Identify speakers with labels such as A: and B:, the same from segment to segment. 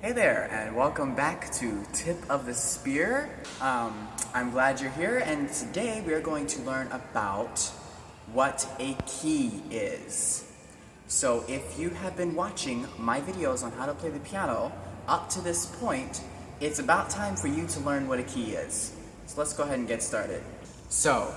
A: Hey there, and welcome back to Tip of the Spear. I'm glad you're here, and today we are going to learn about what a key is. So if you have been watching my videos on how to play the piano up to this point, it's about time for you to learn what a key is. So let's go ahead and get started. So,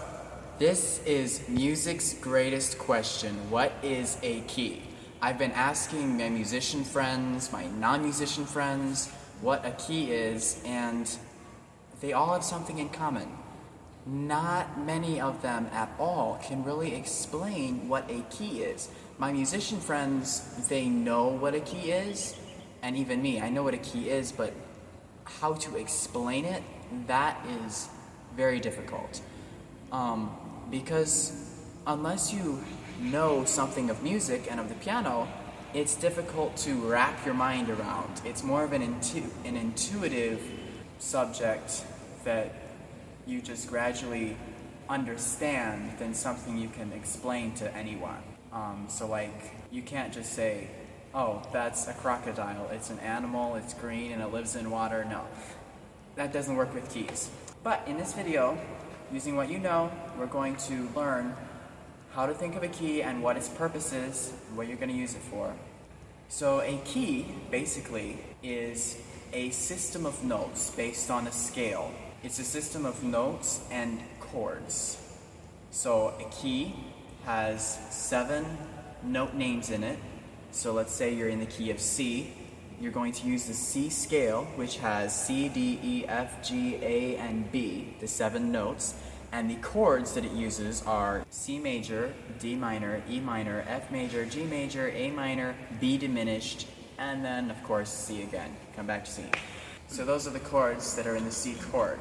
A: this is music's greatest question. What is a key? I've been asking my musician friends, my non-musician friends, what a key is, and they all have something in common. Not many of them at all can really explain what a key is. My musician friends, they know what a key is, and even me, I know what a key is, but how to explain it, that is very difficult. Because unless you know something of music and of the piano, it's difficult to wrap your mind around. It's more of an intuitive subject that you just gradually understand than something you can explain to anyone. So like, you can't just say, oh, that's a crocodile, it's an animal, it's green, and it lives in water. No, that doesn't work with keys. But in this video, using what you know, we're going to learn how to think of a key and what its purpose is, and what you're going to use it for. So a key, basically, is a system of notes based on a scale. It's a system of notes and chords. So a key has 7 note names in it. So let's say you're in the key of C. You're going to use the C scale, which has C, D, E, F, G, A, and B, the 7 notes. And the chords that it uses are C major, D minor, E minor, F major, G major, A minor, B diminished, and then, of course, C again. Come back to C. So those are the chords that are in the C chord.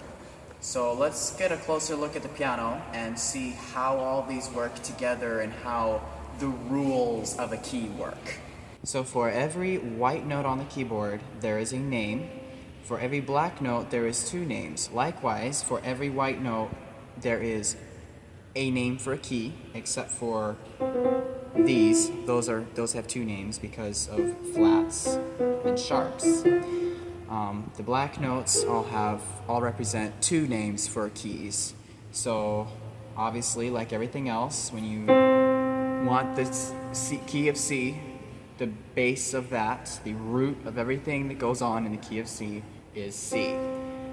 A: So let's get a closer look at the piano and see how all these work together and how the rules of a key work. So for every white note on the keyboard, there is a name. For every black note, there is 2 names. Likewise, for every white note, there is a name for a key, except for these. Those have 2 names because of flats and sharps. The black notes all represent 2 names for keys. So obviously, like everything else, when you want the key of C, the base of that, the root of everything that goes on in the key of C is C.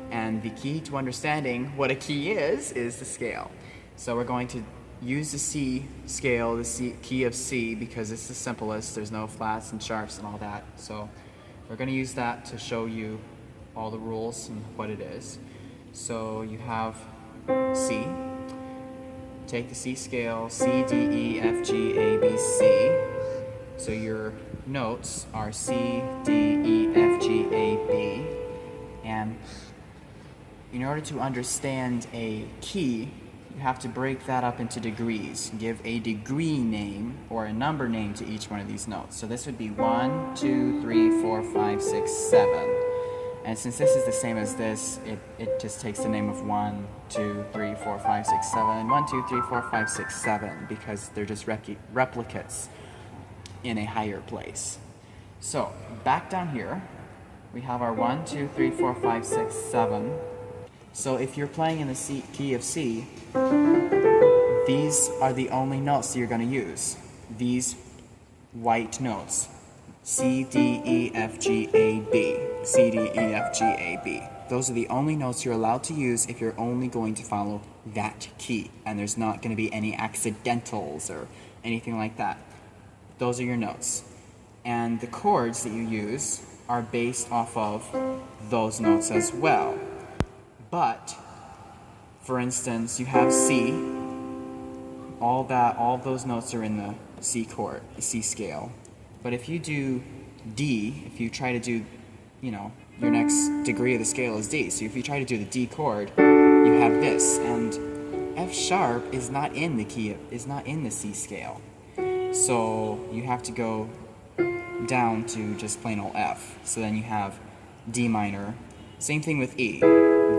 A: And the key to understanding what a key is the scale. So we're going to use the C scale, the C key of C, because it's the simplest. There's no flats and sharps and all that. So we're going to use that to show you all the rules and what it is. So you have C. Take the C scale, C, D, E, F, G, A, B, C. So your notes are C, D, E, F, G, A, B. And in order to understand a key, you have to break that up into degrees. Give a degree name or a number name to each one of these notes. So this would be 1, 2, 3, 4, 5, 6, 7. And since this is the same as this, it just takes the name of 1, 2, 3, 4, 5, 6, 7, 1, 2, 3, 4, 5, 6, 7, because they're just replicates in a higher place. So back down here, we have our 1, 2, 3, 4, 5, 6, 7. So if you're playing in the key of C, these are the only notes that you're going to use. These white notes. C, D, E, F, G, A, B. C, D, E, F, G, A, B. Those are the only notes you're allowed to use if you're only going to follow that key. And there's not going to be any accidentals or anything like that. Those are your notes. And the chords that you use are based off of those notes as well. But, for instance, you have C. All those notes are in the C chord, the C scale. But if you do D, if you try to do, your next degree of the scale is D. So if you try to do the D chord, you have this, and F sharp is not in the C scale. So you have to go down to just plain old F. So then you have D minor. Same thing with E.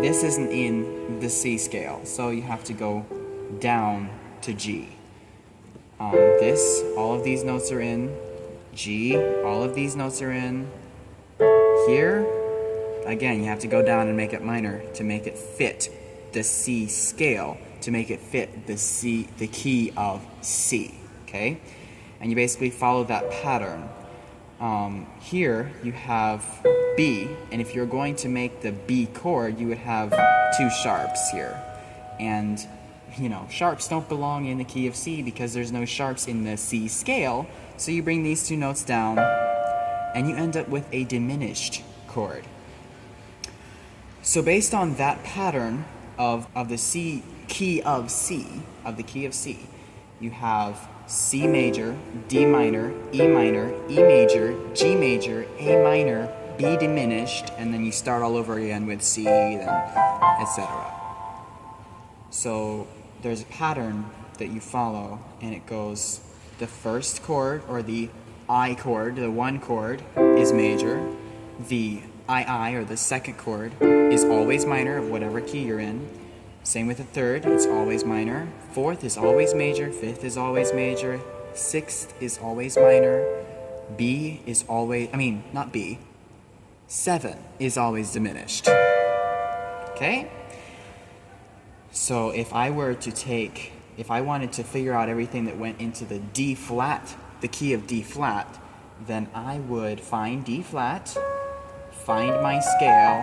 A: This isn't in the C scale, so you have to go down to G. All of these notes are in G, all of these notes are in here, again, you have to go down and make it minor to make it fit the C scale, to make it fit the key of C, okay? And you basically follow that pattern. Here you have B, and if you're going to make the B chord, you would have two sharps here. And, you know, sharps don't belong in the key of C because there's no sharps in the C scale, so you bring these two notes down, and you end up with a diminished chord. So based on that pattern of the C key of C, you have C major, D minor, E major, G major, A minor, B diminished, and then you start all over again with C, then etc. So there's a pattern that you follow, and it goes, the first chord, or the I chord, the one chord, is major. The II, or the second chord, is always minor of whatever key you're in. Same with the third, it's always minor. Fourth is always major, fifth is always major, sixth is always minor. B is always, not B, 7 is always diminished. Okay? So if I wanted to figure out everything that went into the D flat, the key of D flat, then I would find D flat, find my scale,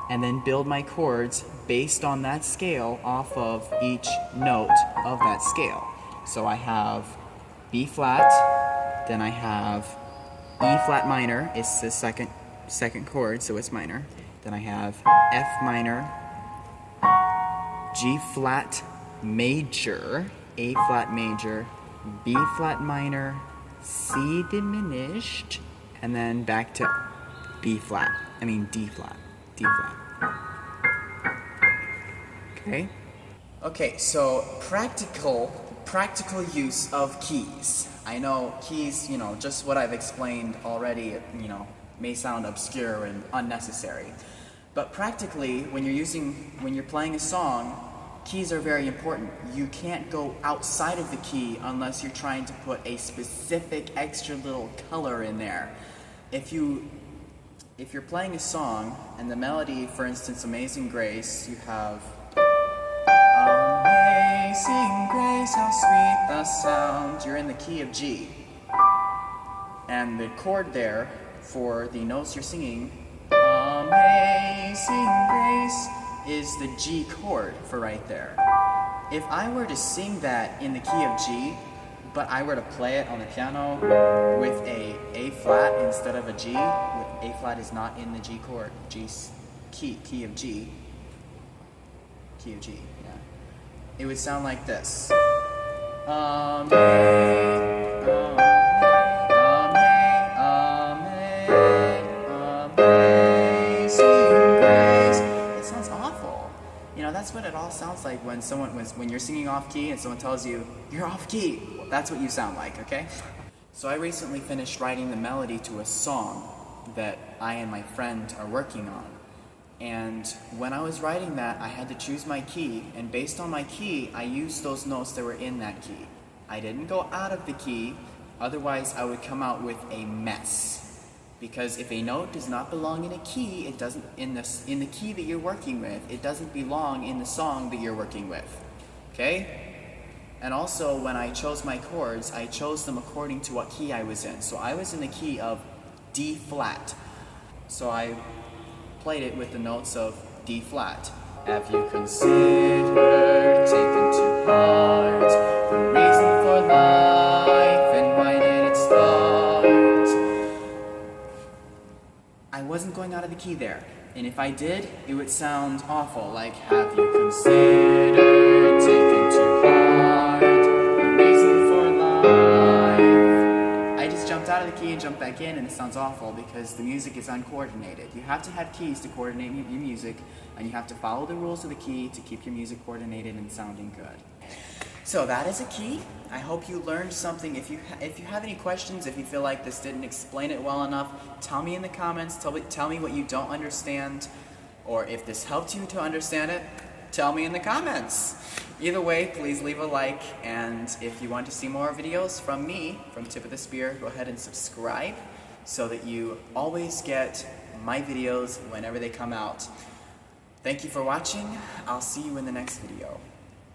A: and then build my chords based on that scale off of each note of that scale. So I have B flat, then I have E flat minor, it's the second chord, so it's minor. Then I have F minor, G flat major, A flat major, B flat minor, C diminished, and then back to D flat. Okay, so practical use of keys. I know keys, just what I've explained already, may sound obscure and unnecessary. But practically, when you're playing a song, keys are very important. You can't go outside of the key unless you're trying to put a specific extra little color in there. If you're playing a song and the melody, for instance, Amazing Grace, you have Amazing Grace, how sweet the sound. You're in the key of G. And the chord there for the notes you're singing, Amazing Grace, is the G chord for right there. If I were to sing that in the key of G, but I were to play it on the piano with A flat instead of a G, A flat is not in the G chord, key of G, yeah. It would sound like this. That's what it all sounds like when you're singing off key and someone tells you, you're off key. Well, that's what you sound like, okay? So I recently finished writing the melody to a song that I and my friend are working on. And when I was writing that, I had to choose my key, and based on my key, I used those notes that were in that key. I didn't go out of the key, otherwise I would come out with a mess. Because if a note does not belong in a key, it doesn't in the key that you're working with, it doesn't belong in the song that you're working with. Okay? And also, when I chose my chords, I chose them according to what key I was in. So I was in the key of D flat. So I played it with the notes of D flat. Have you considered, taken to heart, the reason for life and why did it start? I wasn't going out of the key there. And if I did, it would sound awful, like, have you considered, taken to heart, the reason for life? I just jumped out of the key and jumped back in, and it sounds awful because the music is uncoordinated. You have to have keys to coordinate your music, and you have to follow the rules of the key to keep your music coordinated and sounding good. So that is a key. I hope you learned something. If you have any questions, if you feel like this didn't explain it well enough, tell me in the comments. Tell me what you don't understand, or if this helped you to understand it, tell me in the comments. Either way, please leave a like, and if you want to see more videos from me, from Tip of the Spear, go ahead and subscribe so that you always get my videos whenever they come out. Thank you for watching. I'll see you in the next video.